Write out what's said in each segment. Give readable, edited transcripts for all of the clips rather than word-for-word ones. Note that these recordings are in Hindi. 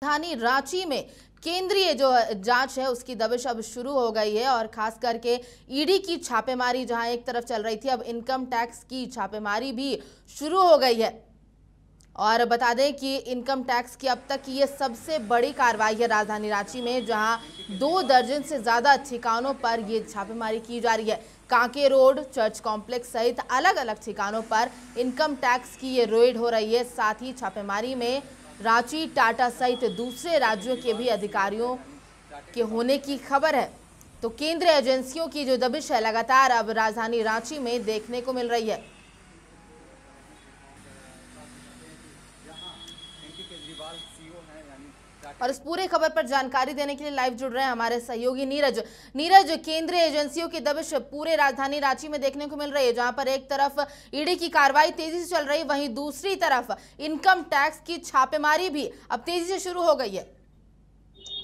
राजधानी रांची में केंद्रीय जो जांच है उसकी दबिश अब शुरू हो गई है और खास करके ईडी की छापेमारी जहां एक तरफ चल रही थी, अब इनकम टैक्स की छापेमारी भी शुरू हो गई है। और बता दें कि इनकम टैक्स की अब तक की ये सबसे बड़ी कार्रवाई है राजधानी रांची में, जहां 2 दर्जन से ज्यादा ठिकानों पर ये छापेमारी की जा रही है। कांके रोड, चर्च कॉम्प्लेक्स सहित अलग अलग ठिकानों पर इनकम टैक्स की ये रेड हो रही है। साथ ही छापेमारी में रांची, टाटा सहित दूसरे राज्यों के भी अधिकारियों के होने की खबर है। तो केंद्रीय एजेंसियों की जो दबिश है लगातार अब राजधानी रांची में देखने को मिल रही है। और इस पूरे खबर पर जानकारी देने के लिए लाइव जुड़ रहे हैं हमारे सहयोगी नीरज। केंद्रीय एजेंसियों की दबिश पूरे राजधानी रांची में देखने को मिल रही है, जहां पर एक तरफ ईडी की कार्रवाई तेजी से चल रही है, वहीं दूसरी तरफ इनकम टैक्स की छापेमारी भी अब तेजी से शुरू हो गई है।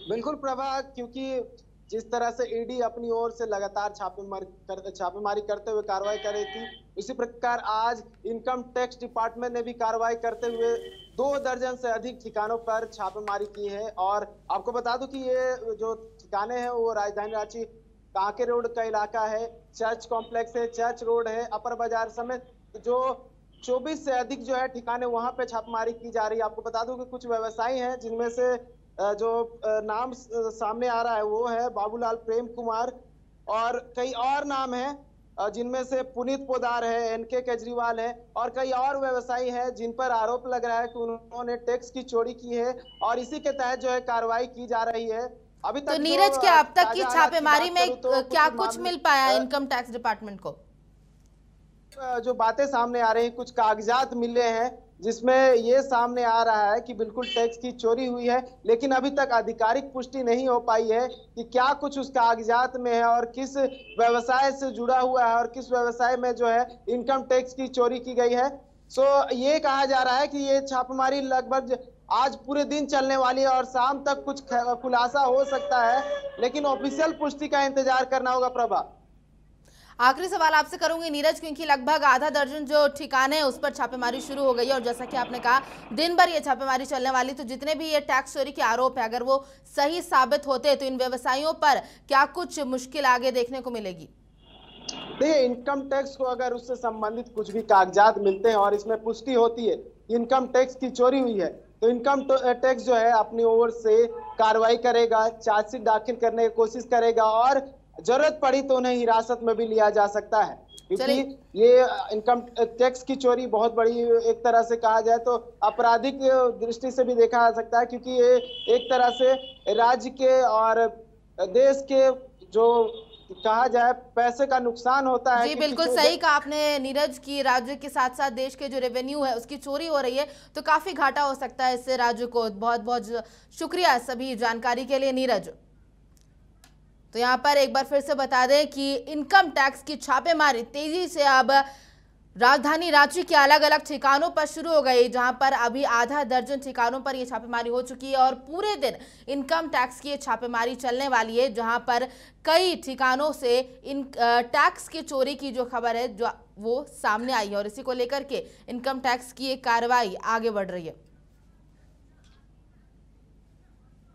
बिल्कुल प्रभा, क्योंकि जिस तरह से ईडी अपनी ओर से लगातार छापेमारी करते हुए कार्रवाई कर रही थी, इसी प्रकार आज इनकम टैक्स डिपार्टमेंट ने भी कार्रवाई करते हुए 2 दर्जन से अधिक ठिकानों पर छापेमारी की है। और आपको बता दूं कि ये जो ठिकाने हैं वो राजधानी रांची कांके रोड का इलाका है, चर्च कॉम्प्लेक्स है, चर्च रोड है, अपर बाजार समेत जो 24 से अधिक जो है ठिकाने वहां पे छापेमारी की जा रही है। आपको बता दूं कि कुछ व्यवसायी हैं जिनमें से जो नाम सामने आ रहा है वो है बाबूलाल प्रेम कुमार, और कई और नाम हैं जिनमें से पुनीत पोदार है, एनके केजरीवाल है, और कई और व्यवसायी हैं जिन पर आरोप लग रहा है कि उन्होंने टैक्स की चोरी की है, और इसी के तहत जो है कार्रवाई की जा रही है। अभी तक तो नीरज, क्या अब तक की छापेमारी में क्या कुछ मिल पाया इनकम टैक्स डिपार्टमेंट को? जो बातें सामने आ रही, कुछ कागजात मिले हैं जिसमें ये सामने आ रहा है कि बिल्कुल टैक्स की चोरी हुई है, लेकिन अभी तक आधिकारिक पुष्टि नहीं हो पाई है कि क्या कुछ उस कागजात में है और किस व्यवसाय से जुड़ा हुआ है और किस व्यवसाय में जो है इनकम टैक्स की चोरी की गई है। सो ये कहा जा रहा है कि ये छापेमारी लगभग आज पूरे दिन चलने वाली है और शाम तक कुछ खुलासा हो सकता है, लेकिन ऑफिशियल पुष्टि का इंतजार करना होगा। प्रभा, आखिरी सवाल आपसे करूंगी नीरज, क्योंकि लगभग आधा दर्जन जो ठिकाने हैं उस पर छापेमारी शुरू हो गई है और जैसा कि आपने कहा दिन भर ये छापेमारी चलने वाली, तो जितने भी ये टैक्स चोरी के आरोप है अगर वो सही साबित होते हैं तो इन व्यवसायियों पर क्या कुछ मुश्किल आगे देखने को मिलेगी? देखिए, इनकम टैक्स को अगर उससे संबंधित कुछ भी कागजात मिलते हैं और इसमें पुष्टि होती है इनकम टैक्स की चोरी हुई है, तो इनकम टैक्स जो है अपनी ओर से कार्रवाई करेगा, चार्जशीट दाखिल करने की कोशिश करेगा और जरूरत पड़ी तो उन्हें हिरासत में भी लिया जा सकता है, क्योंकि ये इनकम टैक्स की चोरी बहुत बड़ी, एक तरह से कहा जाए तो आपराधिक दृष्टि से भी देखा जा सकता है, क्योंकि ये एक तरह से राज्य के और देश के जो कहा जाए पैसे का नुकसान होता है। जी बिल्कुल सही कहा आपने नीरज, की राज्य के साथ साथ देश के जो रेवेन्यू है उसकी चोरी हो रही है तो काफी घाटा हो सकता है इससे राज्य को। बहुत बहुत शुक्रिया सभी जानकारी के लिए नीरज। तो यहाँ पर एक बार फिर से बता दें कि इनकम टैक्स की छापेमारी तेजी से अब राजधानी रांची के अलग अलग ठिकानों पर शुरू हो गई, जहां पर अभी आधा दर्जन ठिकानों पर यह छापेमारी हो चुकी है और पूरे दिन इनकम टैक्स की छापेमारी चलने वाली है, जहां पर कई ठिकानों से इन टैक्स की चोरी की जो खबर है जो वो सामने आई है और इसी को लेकर के इनकम टैक्स की एक कार्रवाई आगे बढ़ रही है।